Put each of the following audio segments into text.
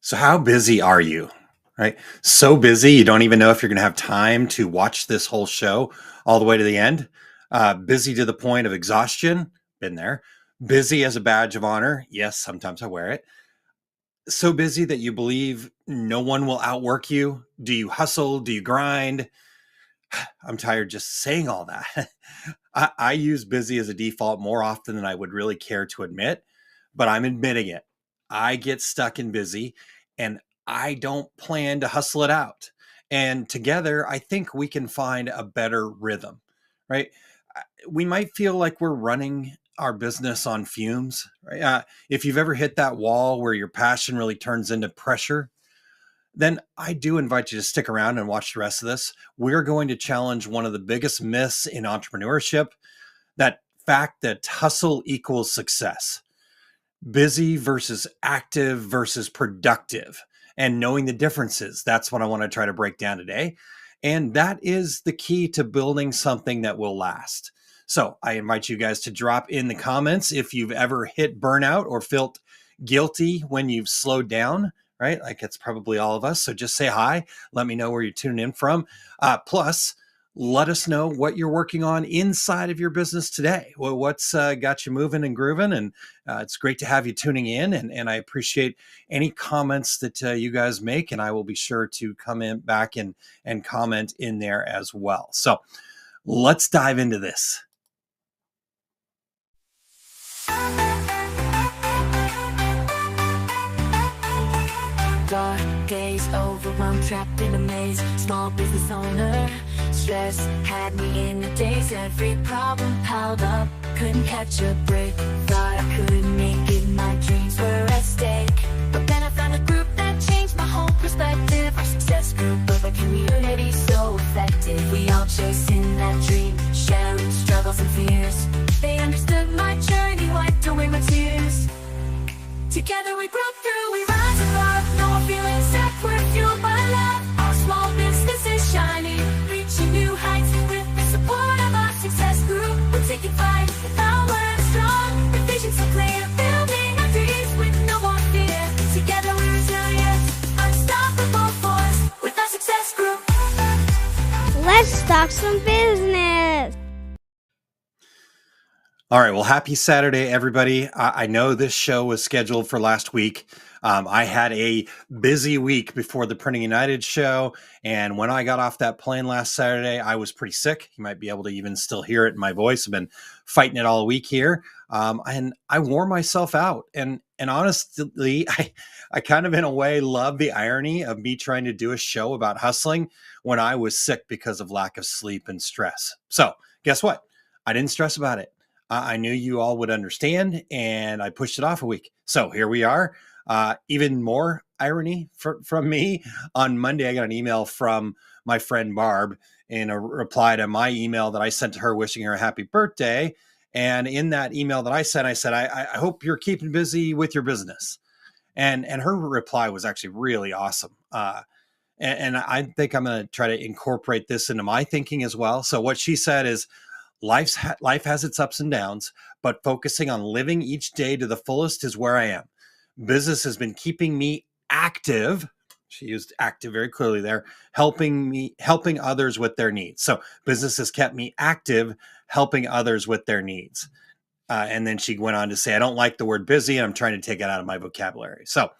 So how busy are you? Right? So busy you don't even know if you're going to have time to watch this whole show all the way to the end. Busy to the point of exhaustion. Been there. Busy as a badge of honor. Yes, sometimes I wear it. So busy that you believe no one will outwork you. Do you hustle? Do you grind? I'm tired just saying all that. I use busy as a default more often than I would really care to admit, but I'm admitting it. I get stuck in busy and I don't plan to hustle it out. And together, I think we can find a better rhythm, right? We might feel like we're running our business on fumes, right? If you've ever hit that wall where your passion really turns into pressure, then I do invite you to stick around and watch the rest of this. We're going to challenge one of the biggest myths in entrepreneurship, that fact that hustle equals success. Busy versus active versus productive, and knowing the differences. That's what I want to try to break down today. And that is the key to building something that will last. So I invite you guys to drop in the comments if you've ever hit burnout or felt guilty when you've slowed down, right? Like it's probably all of us. So just say hi. Let me know where you're tuning in from. Plus, let us know what you're working on inside of your business today. Well, what's got you moving and grooving? And it's great to have you tuning in. And I appreciate any comments that you guys make. And I will be sure to come in back and comment in there as well. So let's dive into this. Dark days, overwhelmed, trapped in a maze. Small business owner, stress had me in a daze. Every problem piled up, couldn't catch a break. Thought I couldn't make it, my dreams were at stake. But then I found a group that changed my whole perspective. Our success group of a community so effective. We all chasing that dream, sharing struggles and fears. They understood my journey, wiped away my tears. Together we broke through, we rise above. No more feeling stuck, we're fueled by love. Our small business is shining, reaching new heights. With the support of our success group, we're taking flight, the power is strong. The vision's so clear, building our dreams with no more fear. Together we're resilient, unstoppable force. With our success group, let's talk some business. All right. Well, happy Saturday, everybody. I know this show was scheduled for last week. I had a busy week before the Printing United show. And when I got off that plane last Saturday, I was pretty sick. You might be able to even still hear it in my voice. I've been fighting it all week here. And I wore myself out. And honestly, I kind of in a way love the irony of me trying to do a show about hustling when I was sick because of lack of sleep and stress. So guess what? I didn't stress about it. I knew you all would understand, and I pushed it off a week. So here we are. Even more irony from me. On Monday, I got an email from my friend Barb in a reply to my email that I sent to her wishing her a happy birthday. And in that email that I sent, I said, I hope you're keeping busy with your business. And her reply was actually really awesome. And I think I'm going to try to incorporate this into my thinking as well. So what she said is, life has its ups and downs, but focusing on living each day to the fullest is where I am. Business has been keeping me active. She used active very clearly there, helping others with their needs. So business has kept me active, helping others with their needs. And then she went on to say, I don't like the word busy, and I'm trying to take it out of my vocabulary. So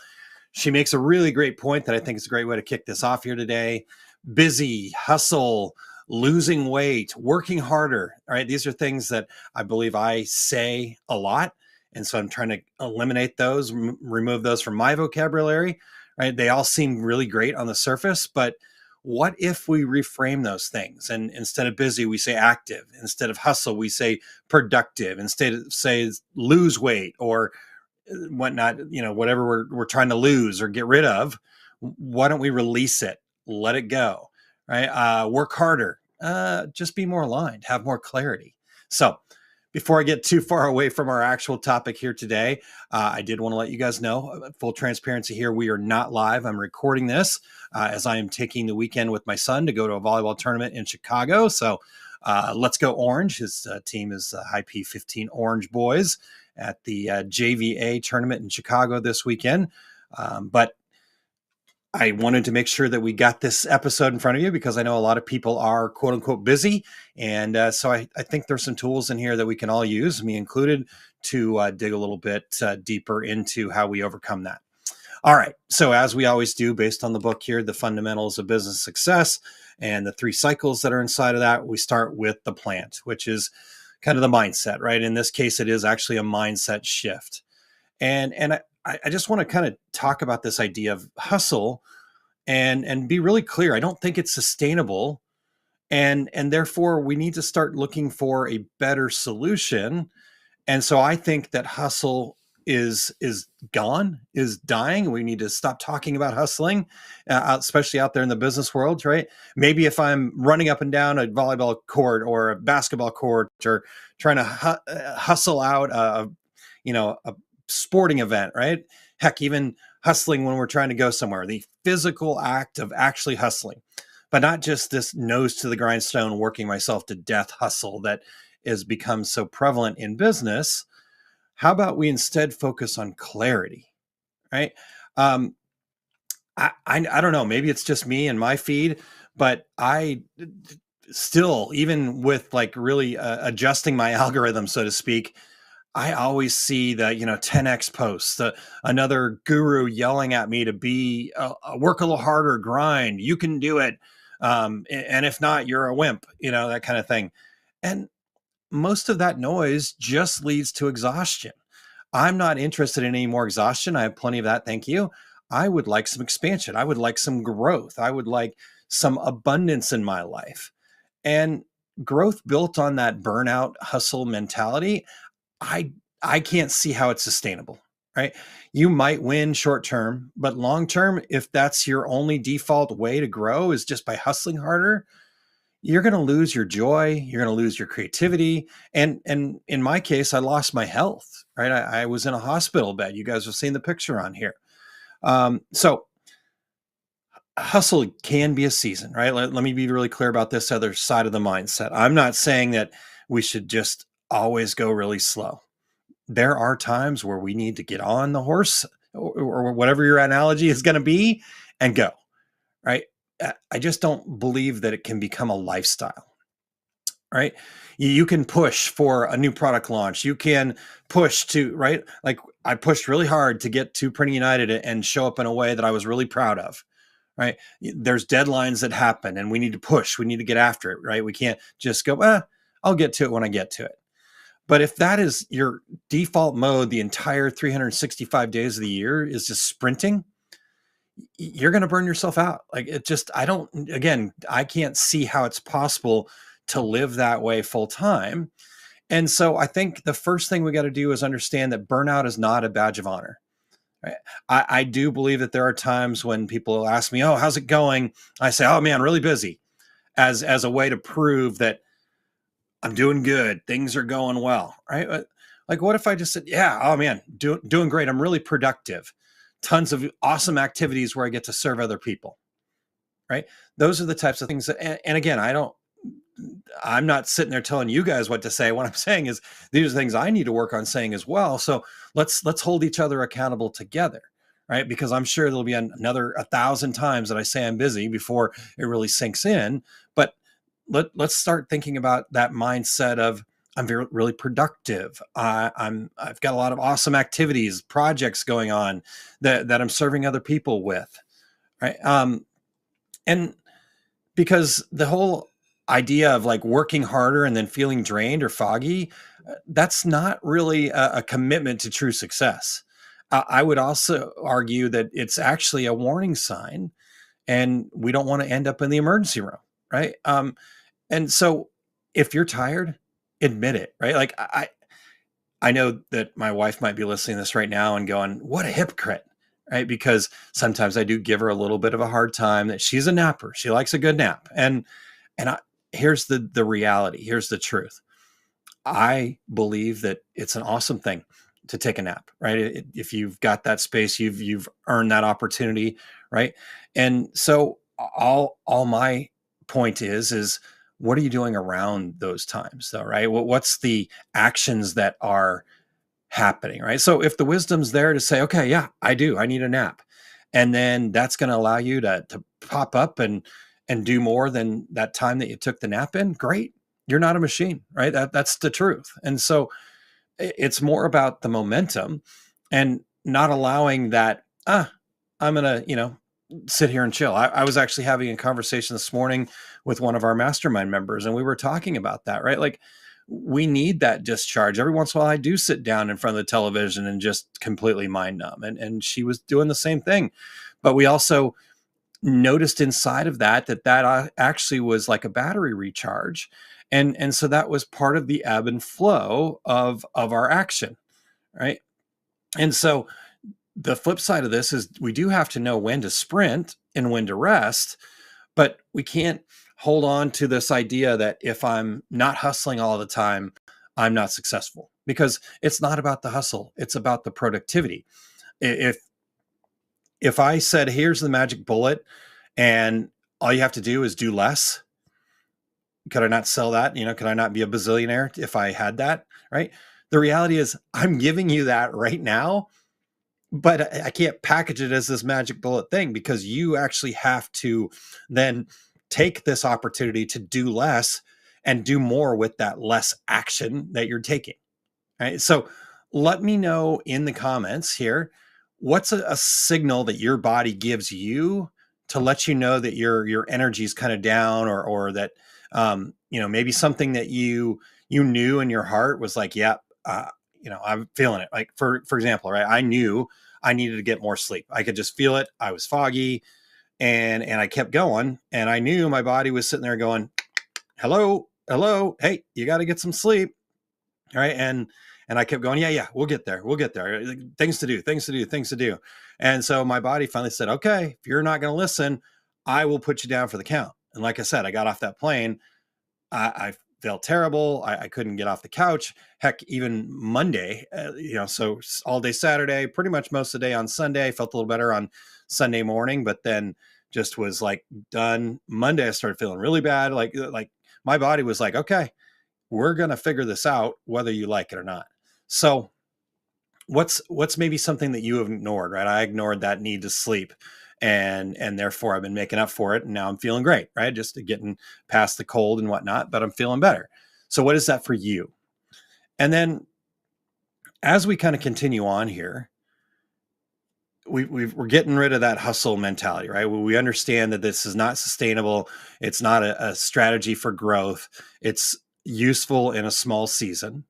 she makes a really great point that I think is a great way to kick this off here today. Busy, hustle, losing weight, working harder. All right. These are things that I believe I say a lot. And so I'm trying to eliminate those, remove those from my vocabulary. Right. They all seem really great on the surface, but what if we reframe those things? And instead of busy, we say active. Instead of hustle, we say productive. Instead of say lose weight or whatnot, whatever we're trying to lose or get rid of, why don't we release it? Let it go. Right? Work harder, just be more aligned, have more clarity. So before I get too far away from our actual topic here today, I did want to let you guys know, full transparency here, we are not live. I'm recording this as I am taking the weekend with my son to go to a volleyball tournament in Chicago. So let's go Orange. His team is High P15 Orange Boys at the JVA tournament in Chicago this weekend. But I wanted to make sure that we got this episode in front of you because I know a lot of people are quote unquote busy. And so I think there's some tools in here that we can all use, me included, to dig a little bit deeper into how we overcome that. All right. So, as we always do, based on the book here, The Fundamentals of Business Success, and the 3 cycles that are inside of that, we start with the plant, which is kind of the mindset, right? In this case, it is actually a mindset shift. And I just want to kind of talk about this idea of hustle and be really clear. I don't think it's sustainable. And therefore we need to start looking for a better solution. And so I think that hustle is gone, is dying. We need to stop talking about hustling, especially out there in the business world, right? Maybe if I'm running up and down a volleyball court or a basketball court or trying to hustle out a sporting event, right? Heck, even hustling when we're trying to go somewhere, the physical act of actually hustling, but not just this nose to the grindstone, working myself to death hustle that has become so prevalent in business. How about we instead focus on clarity, right? Um, I don't know, maybe it's just me and my feed, but I still, even with like really adjusting my algorithm, so to speak, I always see the 10x posts, another guru yelling at me to be work a little harder, grind, you can do it, and if not, you're a wimp, that kind of thing. And most of that noise just leads to exhaustion. I'm not interested in any more exhaustion. I have plenty of that, thank you. I would like some expansion. I would like some growth. I would like some abundance in my life. And growth built on that burnout hustle mentality, I I can't see how it's sustainable, right? You might win short term, but long term, if that's your only default way to grow is just by hustling harder, you're going to lose your joy, you're going to lose your creativity, and in my case, I lost my health, right? I was in a hospital bed. You guys have seen the picture on here. So hustle can be a season, right? Let me be really clear about this other side of the mindset. I'm not saying that we should just always go really slow. There are times where we need to get on the horse or whatever your analogy is going to be and go, right? I just don't believe that it can become a lifestyle, right? You can push for a new product launch. You can push to, right? Like I pushed really hard to get to Printing United and show up in a way that I was really proud of, right? There's deadlines that happen and we need to push. We need to get after it, right? We can't just go, I'll get to it when I get to it. But if that is your default mode, the entire 365 days of the year is just sprinting, you're going to burn yourself out. Like I can't see how it's possible to live that way full time. And so I think the first thing we got to do is understand that burnout is not a badge of honor. Right? I do believe that there are times when people ask me, "Oh, how's it going?" I say, "Oh man, really busy," as a way to prove that I'm doing good. Things are going well, right? Like, what if I just said, "Yeah, oh man, doing great. I'm really productive. Tons of awesome activities where I get to serve other people." Right? Those are the types of things that, and again, I'm not sitting there telling you guys what to say. What I'm saying is these are things I need to work on saying as well. So let's hold each other accountable together, right? Because I'm sure there'll be another 1,000 times that I say I'm busy before it really sinks in. But let's start thinking about that mindset of I'm really productive. I've got a lot of awesome activities, projects going on that I'm serving other people with, right? And because the whole idea of like working harder and then feeling drained or foggy, that's not really a commitment to true success. I would also argue that it's actually a warning sign, and we don't want to end up in the emergency room, right? And so, if you're tired, admit it, right? Like I know that my wife might be listening to this right now and going, "What a hypocrite." Right? Because sometimes I do give her a little bit of a hard time that she's a napper. She likes a good nap. And here's the reality. Here's the truth. I believe that it's an awesome thing to take a nap, right? If you've got that space, you've earned that opportunity, right? And so all my point is what are you doing around those times though, right? What's the actions that are happening, right? So if the wisdom's there to say, okay, yeah, I need a nap. And then that's going to allow you to pop up and do more than that time that you took the nap in. Great. You're not a machine, right? That's the truth. And so it's more about the momentum and not allowing that, I'm going to, sit here and chill. I was actually having a conversation this morning with one of our mastermind members, and we were talking about that, right? Like, we need that discharge. Every once in a while, I do sit down in front of the television and just completely mind numb. And she was doing the same thing. But we also noticed inside of that actually was like a battery recharge. And so that was part of the ebb and flow of our action, right? And so the flip side of this is we do have to know when to sprint and when to rest, but we can't hold on to this idea that if I'm not hustling all the time, I'm not successful, because it's not about the hustle. It's about the productivity. If I said, here's the magic bullet and all you have to do is do less, could I not sell that? Could I not be a bazillionaire if I had that? Right. The reality is I'm giving you that right now, but I can't package it as this magic bullet thing, because you actually have to then take this opportunity to do less and do more with that less action that you're taking. Right. So let me know in the comments here, what's a signal that your body gives you to let you know that your energy is kind of down, or that, maybe something that you knew in your heart was like, yeah, I'm feeling it. Like, for example, right. I knew I needed to get more sleep. I could just feel it. I was foggy, and I kept going, and I knew my body was sitting there going, hello, hey, you got to get some sleep. All right. And I kept going, yeah, we'll get there. Things to do. And so my body finally said, okay, if you're not going to listen, I will put you down for the count. And like I said, I got off that plane. I felt terrible. I couldn't get off the couch. Heck, even Monday, so all day Saturday, pretty much most of the day on Sunday. I felt a little better on Sunday morning, but then just was like done. Monday, I started feeling really bad. Like my body was like, okay, we're going to figure this out, whether you like it or not. So what's maybe something that you have ignored, right? I ignored that need to sleep, and therefore I've been making up for it. And now I'm feeling great, right? Just getting past the cold and whatnot, but I'm feeling better. So what is that for you? And then as we kind of continue on here, we're getting rid of that hustle mentality, right? We understand that this is not sustainable. It's not a strategy for growth. It's useful in a small season.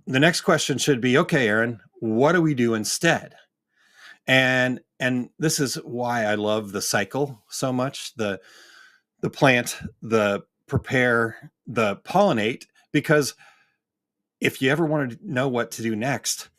The next question should be, okay, Aaron, what do we do instead? And this is why I love the cycle so much, the plant, the prepare, the pollinate, because if you ever want to know what to do next,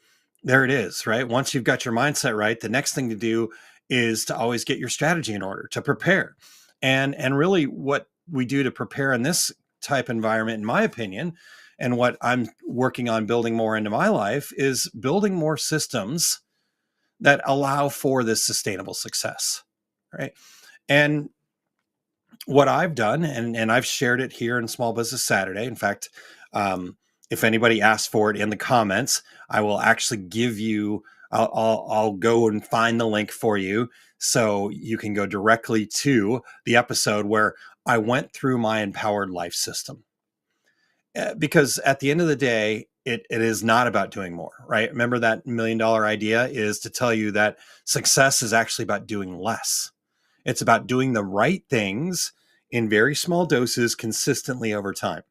there it is, right? Once you've got your mindset right, the next thing to do is to always get your strategy in order, to prepare. And really what we do to prepare in this type environment, in my opinion, and what I'm working on building more into my life, is building more systems that allow for this sustainable success, right? And what I've done, and I've shared it here in Small Business Saturday. In fact, if anybody asks for it in the comments, I will actually give you, I'll go and find the link for you, so you can go directly to the episode where I went through my empowered life system. Because at the end of the day, it is not about doing more, right? Remember that $1 million idea is to tell you that success is actually about doing less. It's about doing the right things in very small doses consistently over time.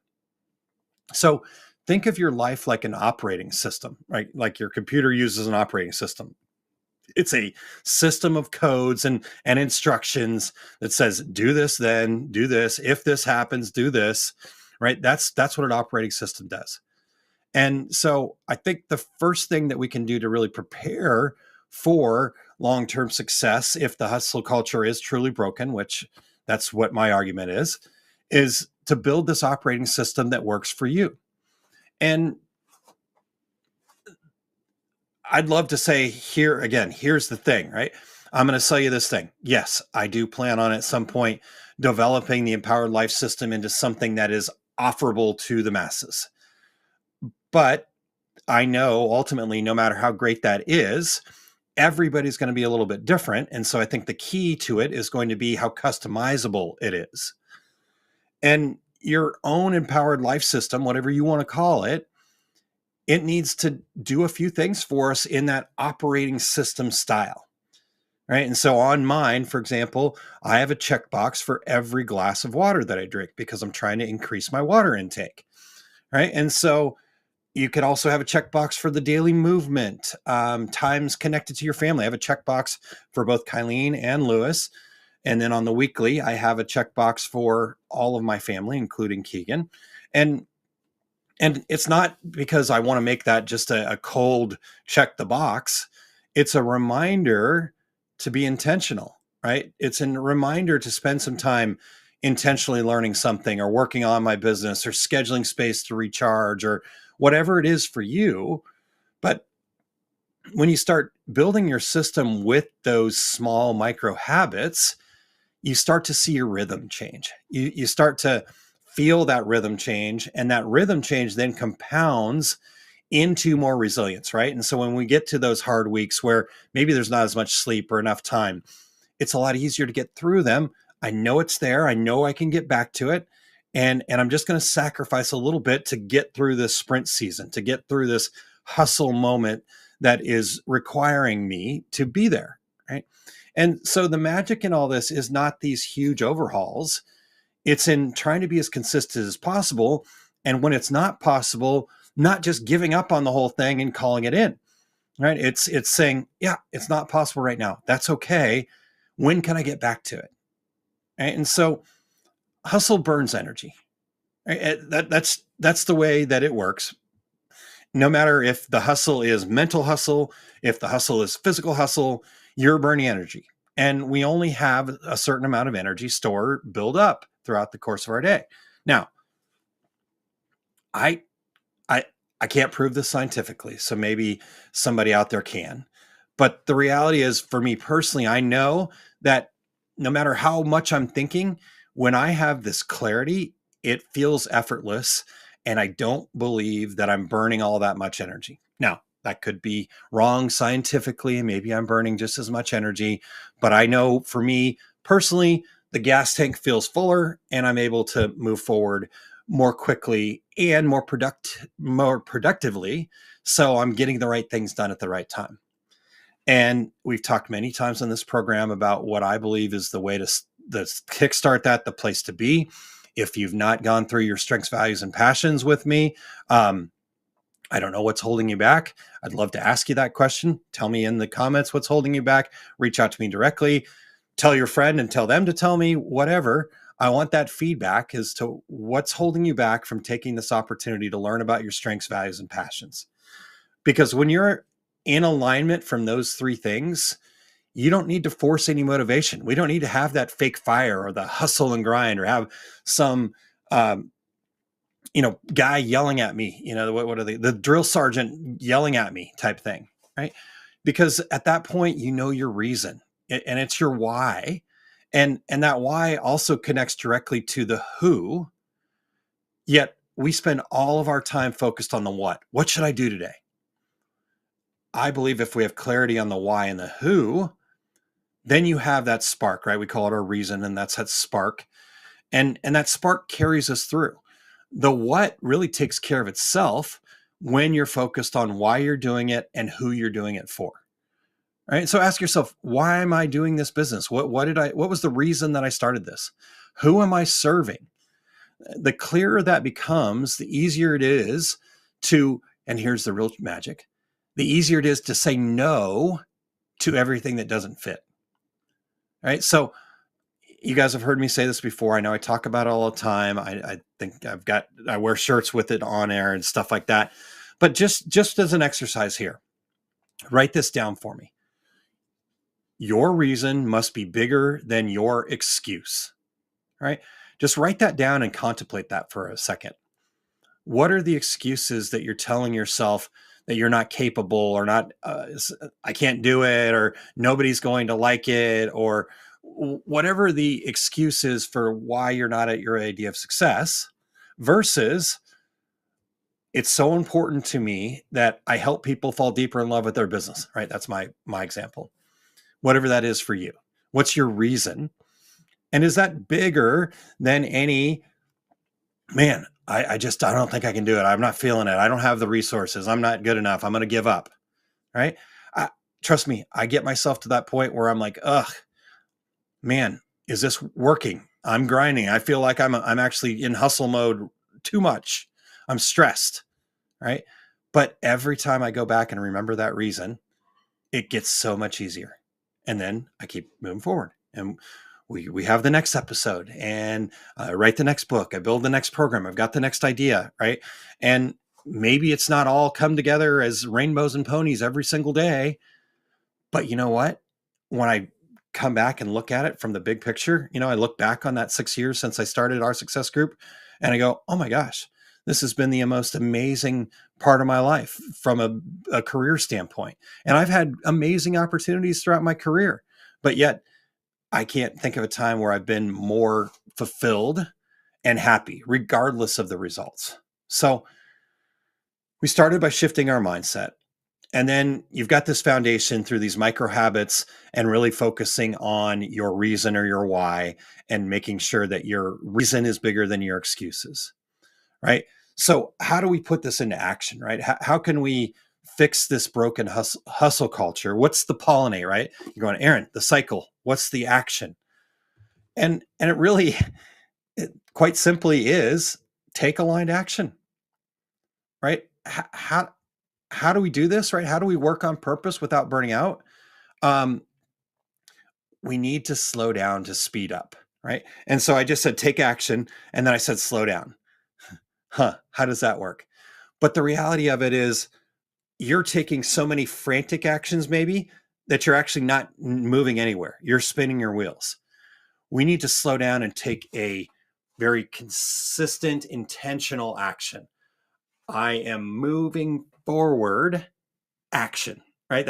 So think of your life like an operating system, right? Like your computer uses an operating system. It's a system of codes and instructions that says, do this, then do this. If this happens, do this, right? That's what an operating system does. And so I think the first thing that we can do to really prepare for long-term success, if the hustle culture is truly broken, which that's what my argument is to build this operating system that works for you. And I'd love to say here again, here's the thing, right? I'm going to sell you this thing. Yes, I do plan on at some point developing the empowered life system into something that is offerable to the masses. But I know ultimately, no matter how great that is, everybody's going to be a little bit different. And so I think the key to it is going to be how customizable it is. And your own empowered life system, whatever you want to call it, it needs to do a few things for us in that operating system style. Right. And so on mine, for example, I have a checkbox for every glass of water that I drink because I'm trying to increase my water intake. Right. And so you could also have a checkbox for the daily movement, times connected to your family. I have a checkbox for both Kylene and Lewis. And then on the weekly, I have a checkbox for all of my family, including Keegan. And it's not because I want to make that just a cold check the box. It's a reminder to be intentional, right? It's a reminder to spend some time intentionally learning something or working on my business or scheduling space to recharge or whatever it is for you. But when you start building your system with those small micro habits, you start to see your rhythm change. You start to feel that rhythm change, and that rhythm change then compounds into more resilience, right? And so when we get to those hard weeks where maybe there's not as much sleep or enough time, it's a lot easier to get through them. I know it's there. I know I can get back to it. And I'm just going to sacrifice a little bit to get through this sprint season, to get through this hustle moment that is requiring me to be there, right? And so the magic in all this is not these huge overhauls. It's in trying to be as consistent as possible. And when it's not possible, not just giving up on the whole thing and calling it in, right? It's saying, yeah, it's not possible right now. That's okay. When can I get back to it? Right? And so hustle burns energy. Right? That's the way that it works. No matter if the hustle is mental hustle, if the hustle is physical hustle, you're burning energy. And we only have a certain amount of energy stored, build up throughout the course of our day. Now, I can't prove this scientifically, so maybe somebody out there can. But the reality is, for me personally, I know that no matter how much I'm thinking, when I have this clarity, it feels effortless. And I don't believe that I'm burning all that much energy. Now, that could be wrong scientifically. Maybe I'm burning just as much energy. But I know for me personally, the gas tank feels fuller and I'm able to move forward more quickly and more productively. So I'm getting the right things done at the right time. And we've talked many times on this program about what I believe is the way to kickstart that, the place to be. If you've not gone through your strengths, values, and passions with me, I don't know what's holding you back. I'd love to ask you that question. Tell me in the comments what's holding you back. Reach out to me directly. Tell your friend and tell them to tell me, whatever. I want that feedback as to what's holding you back from taking this opportunity to learn about your strengths, values, and passions. Because when you're in alignment from those three things, you don't need to force any motivation. We don't need to have that fake fire or the hustle and grind or have some, guy yelling at me, what are they? The drill sergeant yelling at me type thing, right? Because at that point, you know your reason and it's your why. And that why also connects directly to the who. Yet we spend all of our time focused on the what. What should I do today? I believe if we have clarity on the why and the who, then you have that spark, right? We call it our reason, and that's that spark. And that spark carries us through. The what really takes care of itself when you're focused on why you're doing it and who you're doing it for. Right? So ask yourself, why am I doing this business? What was the reason that I started this? Who am I serving? The clearer that becomes, the easier it is to, and here's the real magic, the easier it is to say no to everything that doesn't fit. Right? So you guys have heard me say this before. I know I talk about it all the time. I think I wear shirts with it on air and stuff like that. But just as an exercise here, write this down for me. Your reason must be bigger than your excuse, right? Just write that down and contemplate that for a second. What are the excuses that you're telling yourself that you're not capable or not, I can't do it, or nobody's going to like it, or whatever the excuse is for why you're not at your idea of success, versus it's so important to me that I help people fall deeper in love with their business, right? That's my example. Whatever that is for you. What's your reason? And is that bigger than any, man, I don't think I can do it. I'm not feeling it. I don't have the resources. I'm not good enough. I'm going to give up. Right. I, Trust me, I get myself to that point where I'm like, ugh, man, is this working? I'm grinding. I feel like I'm actually in hustle mode too much. I'm stressed. Right. But every time I go back and remember that reason, it gets so much easier. And then I keep moving forward. And we have the next episode, and write the next book. I build the next program. I've got the next idea, right? And maybe it's not all come together as rainbows and ponies every single day, but you know what? When I come back and look at it from the big picture, I look back on that 6 years since I started our success group, and I go, oh my gosh, this has been the most amazing part of my life from a career standpoint. And I've had amazing opportunities throughout my career, but yet I can't think of a time where I've been more fulfilled and happy, regardless of the results. So we started by shifting our mindset. And then you've got this foundation through these micro habits and really focusing on your reason or your why and making sure that your reason is bigger than your excuses, right? So how do we put this into action, right? How can we fix this broken hustle culture? What's the pollinate, right? You're going, Aaron, the cycle, what's the action? And it really, it quite simply is take aligned action, right? How do we do this, right? How do we work on purpose without burning out? We need to slow down to speed up, right? And so I just said, take action. And then I said, slow down. How does that work? But the reality of it is you're taking so many frantic actions maybe that you're actually not moving anywhere. You're spinning your wheels. We need to slow down and take a very consistent, intentional action. I am moving forward, action, right?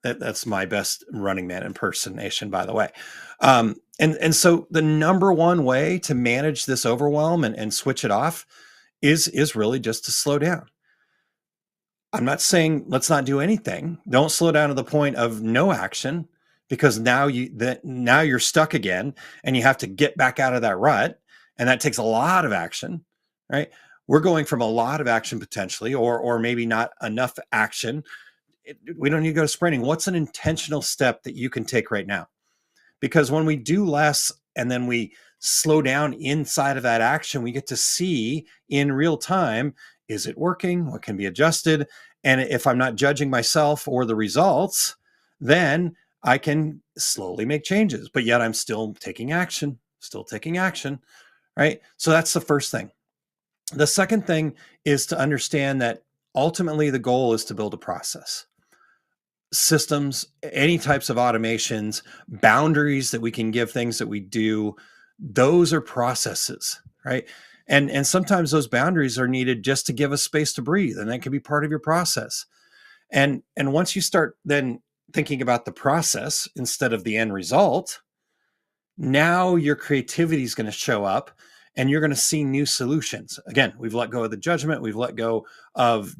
That's my best Running Man impersonation, by the way. And so the number one way to manage this overwhelm and switch it off is really just to slow down. I'm not saying let's not do anything. Don't slow down to the point of no action, because now you're stuck again and you have to get back out of that rut. And that takes a lot of action, right? We're going from a lot of action potentially, or maybe not enough action. We don't need to go to sprinting. What's an intentional step that you can take right now? Because when we do less and then we slow down inside of that action, we get to see in real time, is it working? What can be adjusted? And if I'm not judging myself or the results, then I can slowly make changes, but yet I'm still taking action, right? So that's the first thing. The second thing is to understand that ultimately the goal is to build a process. Systems, any types of automations, boundaries that we can give things that we do, those are processes, right? And sometimes those boundaries are needed just to give us space to breathe, and that can be part of your process. And once you start then thinking about the process instead of the end result, now your creativity is going to show up and you're going to see new solutions. Again, we've let go of the judgment, we've let go of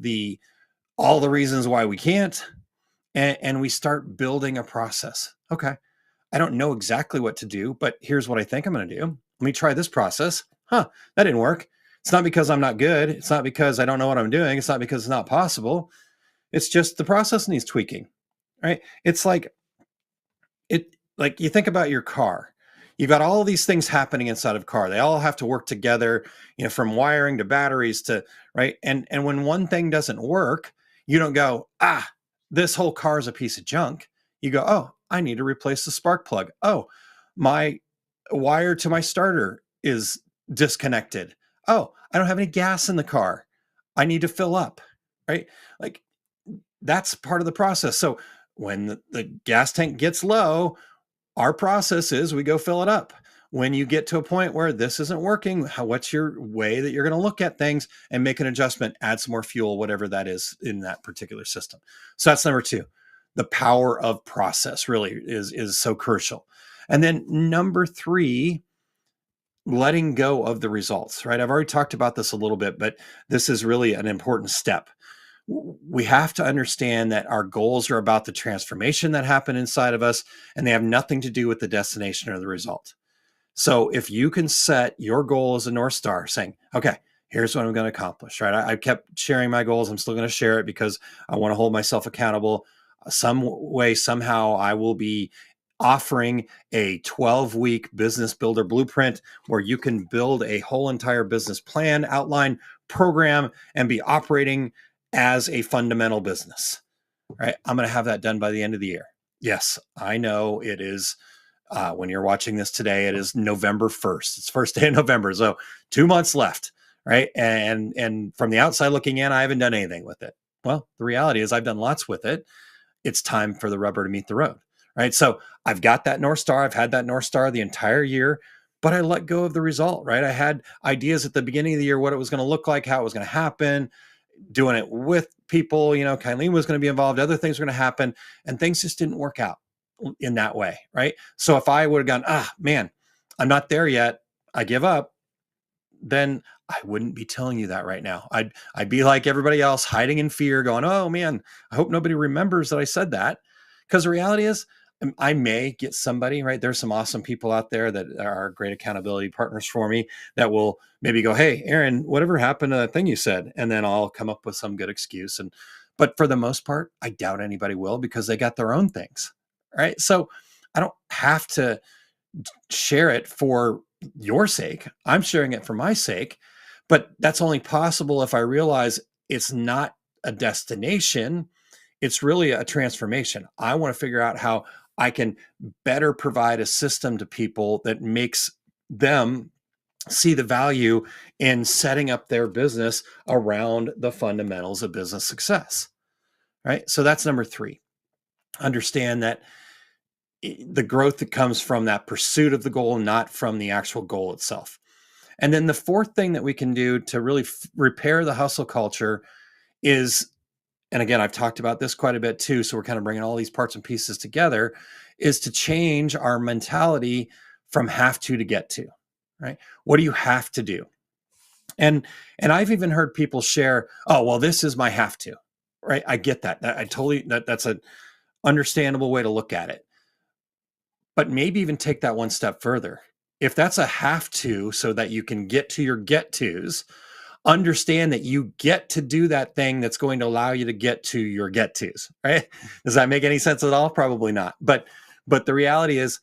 all the reasons why we can't, and we start building a process. Okay, I don't know exactly what to do, but here's what I think I'm going to do. Let me try this process. That didn't work. It's not because I'm not good. It's not because I don't know what I'm doing. It's not because it's not possible. It's just the process needs tweaking, right? It's like you think about your car. You've got all these things happening inside of a car. They all have to work together, from wiring to batteries to, right? And when one thing doesn't work, you don't go, this whole car is a piece of junk. You go, oh, I need to replace the spark plug. Oh, my wire to my starter is disconnected. Oh, I don't have any gas in the car. I need to fill up, right? Like, that's part of the process. So when the gas tank gets low, our process is we go fill it up. When you get to a point where this isn't working, what's your way that you're going to look at things and make an adjustment, add some more fuel, whatever that is in that particular system. So that's number two. The power of process really is so crucial. And then number three, letting go of the results, right? I've already talked about this a little bit, but this is really an important step. We have to understand that our goals are about the transformation that happened inside of us, and they have nothing to do with the destination or the result. So if you can set your goal as a North Star, saying, okay, here's what I'm going to accomplish, right? I kept sharing my goals. I'm still going to share it because I want to hold myself accountable. Some way, somehow, I will be offering a 12-week business builder blueprint where you can build a whole entire business plan, outline, program, and be operating as a fundamental business, right? I'm going to have that done by the end of the year. Yes, I know it is when you're watching this today, it is November 1st. It's first day of November. So 2 months left, right? And from the outside looking in, I haven't done anything with it. Well, the reality is I've done lots with it. It's time for the rubber to meet the road, right? So I've got that North Star. I've had that North Star the entire year, but I let go of the result, right? I had ideas at the beginning of the year, what it was going to look like, how it was going to happen, doing it with people, Kylene was going to be involved, other things were going to happen, and things just didn't work out in that way, right? So if I would have gone, man, I'm not there yet, I give up, then I wouldn't be telling you that right now. I'd be like everybody else, hiding in fear, going, oh man, I hope nobody remembers that I said that. Because the reality is, I may get somebody, right? There's some awesome people out there that are great accountability partners for me that will maybe go, hey, Aaron, whatever happened to that thing you said? And then I'll come up with some good excuse. But for the most part, I doubt anybody will because they got their own things, right? So I don't have to share it for your sake. I'm sharing it for my sake, but that's only possible if I realize it's not a destination. It's really a transformation. I want to figure out how I can better provide a system to people that makes them see the value in setting up their business around the fundamentals of business success, right? So that's number 3. Understand that the growth that comes from that pursuit of the goal, not from the actual goal itself. And then the 4th thing that we can do to really repair the hustle culture is, and again, I've talked about this quite a bit too, so we're kind of bringing all these parts and pieces together, is to change our mentality from have to get to, right? What do you have to do? And I've even heard people share, oh, well, this is my have to, right? I get that. That's an understandable way to look at it. But maybe even take that one step further. If that's a have to so that you can get to your get tos, understand that you get to do that thing that's going to allow you to get to your get tos, right? Does that make any sense at all? Probably not. But the reality is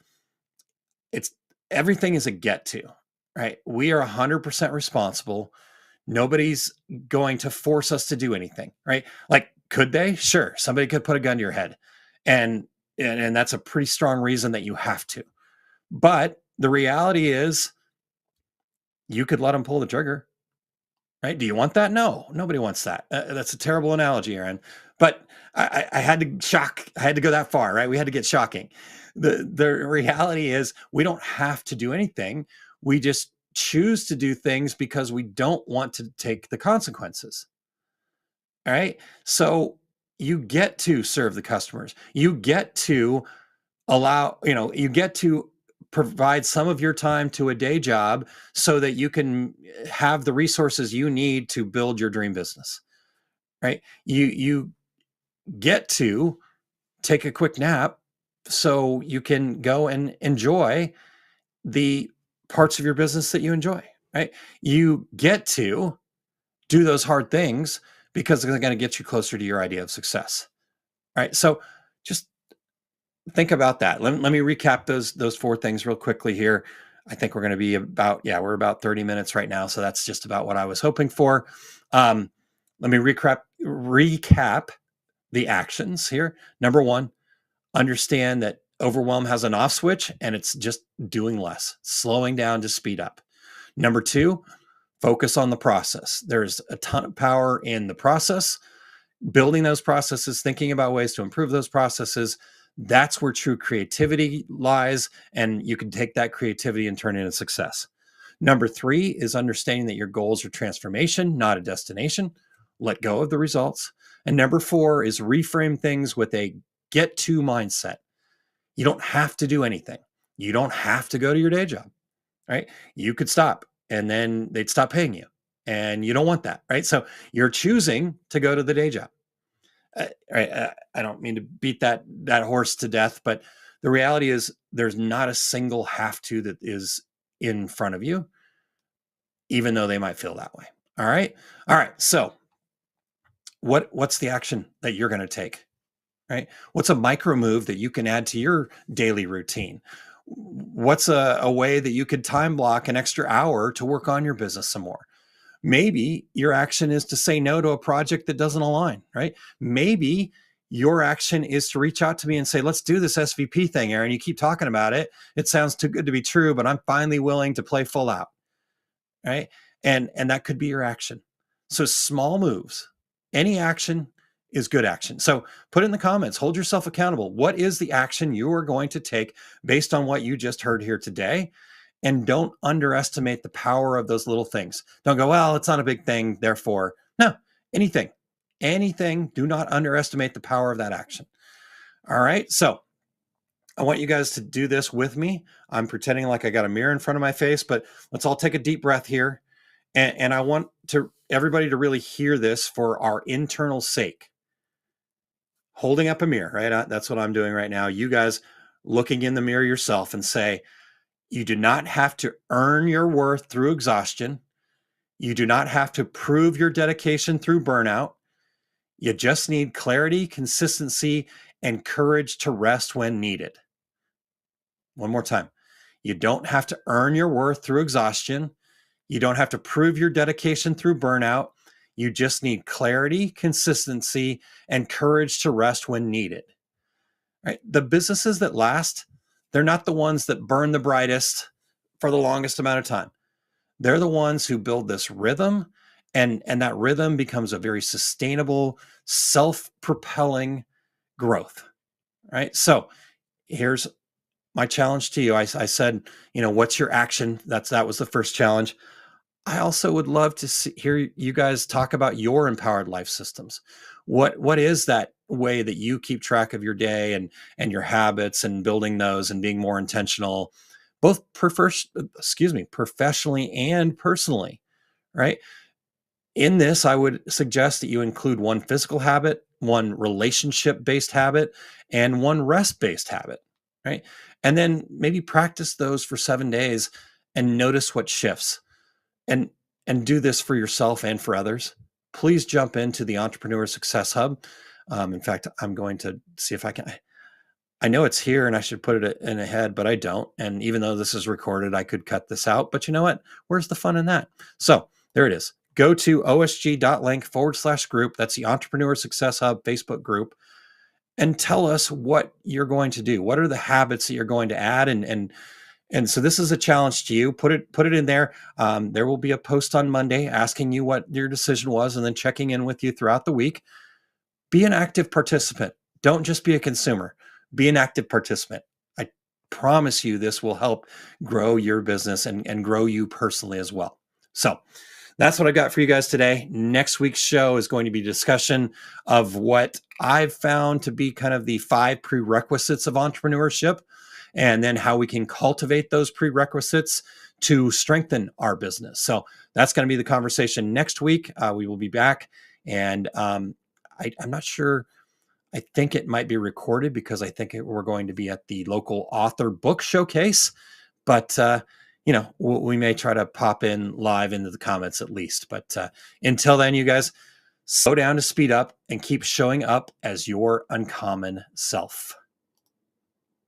everything is a get to, right? We are 100% responsible. Nobody's going to force us to do anything, right? Like, could they? Sure. Somebody could put a gun to your head. And that's a pretty strong reason that you have to. But the reality is you could let them pull the trigger, right? Do you want that? No, nobody wants that. That's a terrible analogy, Aaron. But I had to go that far, right? We had to get shocking. The reality is we don't have to do anything. We just choose to do things because we don't want to take the consequences. All right. So you get to serve the customers. You get to you get to provide some of your time to a day job so that you can have the resources you need to build your dream business, right? You get to take a quick nap so you can go and enjoy the parts of your business that you enjoy, right? You get to do those hard things because they're going to get you closer to your idea of success, right? So just think about that. Let me recap those 4 things real quickly here. I think we're going to be we're about 30 minutes right now. So that's just about what I was hoping for. Let me recap the actions here. Number 1, understand that overwhelm has an off switch and it's just doing less, slowing down to speed up. Number 2, focus on the process. There's a ton of power in the process, building those processes, thinking about ways to improve those processes. That's where true creativity lies, and you can take that creativity and turn it into success. Number 3 is understanding that your goals are transformation, not a destination. Let go of the results. And number 4 is reframe things with a get to mindset. You don't have to do anything. You don't have to go to your day job. right? You could stop and then they'd stop paying you. And you don't want that, right? So you're choosing to go to the day job. I don't mean to beat that horse to death, but the reality is there's not a single have to that is in front of you, even though they might feel that way. All right. All right. So what's the action that you're going to take? Right? What's a micro move that you can add to your daily routine? What's a way that you could time block an extra hour to work on your business some more? Maybe your action is to say no to a project that doesn't align, right? Maybe your action is to reach out to me and say, let's do this SVP thing, Aaron. You keep talking about it. It sounds too good to be true, but I'm finally willing to play full out, right? And that could be your action. So small moves, any action is good action. So put it in the comments, hold yourself accountable. What is the action you are going to take based on what you just heard here today? And don't underestimate the power of those little things. Don't go, well, it's not a big thing, therefore. No, anything. Do not underestimate the power of that action. All right. So I want you guys to do this with me. I'm pretending like I got a mirror in front of my face, but let's all take a deep breath here. And I want everybody to really hear this for our internal sake. Holding up a mirror, right? That's what I'm doing right now. You guys looking in the mirror yourself and say, you do not have to earn your worth through exhaustion. You do not have to prove your dedication through burnout. You just need clarity, consistency, and courage to rest when needed. One more time. You don't have to earn your worth through exhaustion. You don't have to prove your dedication through burnout. You just need clarity, consistency, and courage to rest when needed. Right? The businesses that last, they're not the ones that burn the brightest for the longest amount of time. They're the ones who build this rhythm, and that rhythm becomes a very sustainable, self-propelling growth. Right? So here's my challenge to you. I said, what's your action? That was the first challenge. I also would love to hear you guys talk about your empowered life systems. What is that way that you keep track of your day and your habits and building those and being more intentional, both professionally and personally, right? In this, I would suggest that you include one physical habit, one relationship-based habit, and one rest-based habit, right? And then maybe practice those for 7 days and notice what shifts. And do this for yourself and for others. Please jump into the Entrepreneur Success Hub. In fact, I'm going to see if I can. I know it's here and I should put it in ahead, but I don't. And even though this is recorded, I could cut this out. But you know what? Where's the fun in that? So there it is. Go to osg.link/group. That's the Entrepreneur Success Hub Facebook group. And tell us what you're going to do. What are the habits that you're going to add? And so this is a challenge to you. Put it in there. There will be a post on Monday asking you what your decision was and then checking in with you throughout the week. Be an active participant. Don't just be a consumer. Be an active participant. I promise you this will help grow your business and grow you personally as well. So that's what I got for you guys today. Next week's show is going to be a discussion of what I've found to be kind of the 5 prerequisites of entrepreneurship, and then how we can cultivate those prerequisites to strengthen our business. So that's going to be the conversation next week. We will be back. And I'm not sure. I think it might be recorded because I think we're going to be at the local author book showcase. But, we may try to pop in live into the comments at least. But until then, you guys, slow down to speed up and keep showing up as your uncommon self.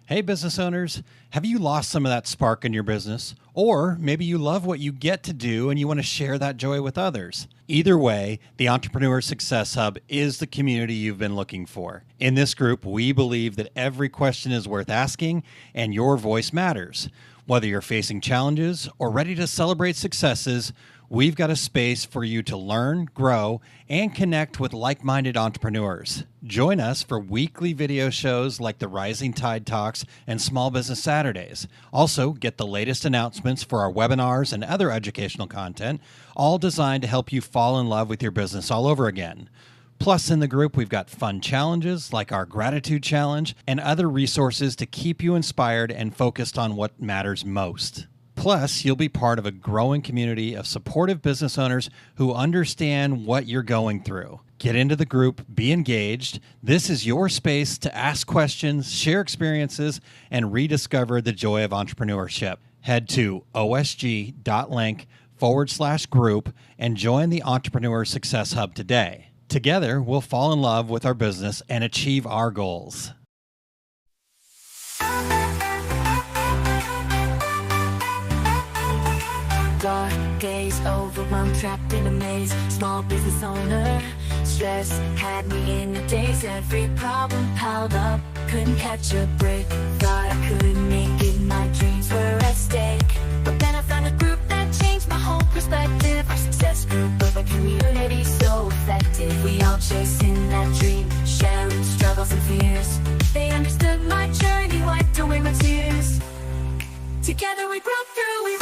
Hey, business owners, have you lost some of that spark in your business? Or maybe you love what you get to do and you want to share that joy with others. Either way, the Entrepreneur Success Hub is the community you've been looking for. In this group, we believe that every question is worth asking and your voice matters. Whether you're facing challenges or ready to celebrate successes, we've got a space for you to learn, grow, and connect with like-minded entrepreneurs. Join us for weekly video shows like the Rising Tide Talks and Small Business Saturdays. Also, get the latest announcements for our webinars and other educational content, all designed to help you fall in love with your business all over again. Plus, in the group, we've got fun challenges like our Gratitude Challenge and other resources to keep you inspired and focused on what matters most. Plus, you'll be part of a growing community of supportive business owners who understand what you're going through. Get into the group, be engaged. This is your space to ask questions, share experiences, and rediscover the joy of entrepreneurship. Head to osg.link/group and join the Entrepreneur Success Hub today. Together, we'll fall in love with our business and achieve our goals. Dark gaze, overwhelmed, trapped in a maze. Small business owner, stress had me in a daze. Every problem piled up, couldn't catch a break. Thought I couldn't make it, my dreams were at stake. But then I found a group that changed my whole perspective. Our success group of a community so effective. We all chasing that dream, sharing struggles and fears. They understood my journey, wiped away my tears. Together we broke through, we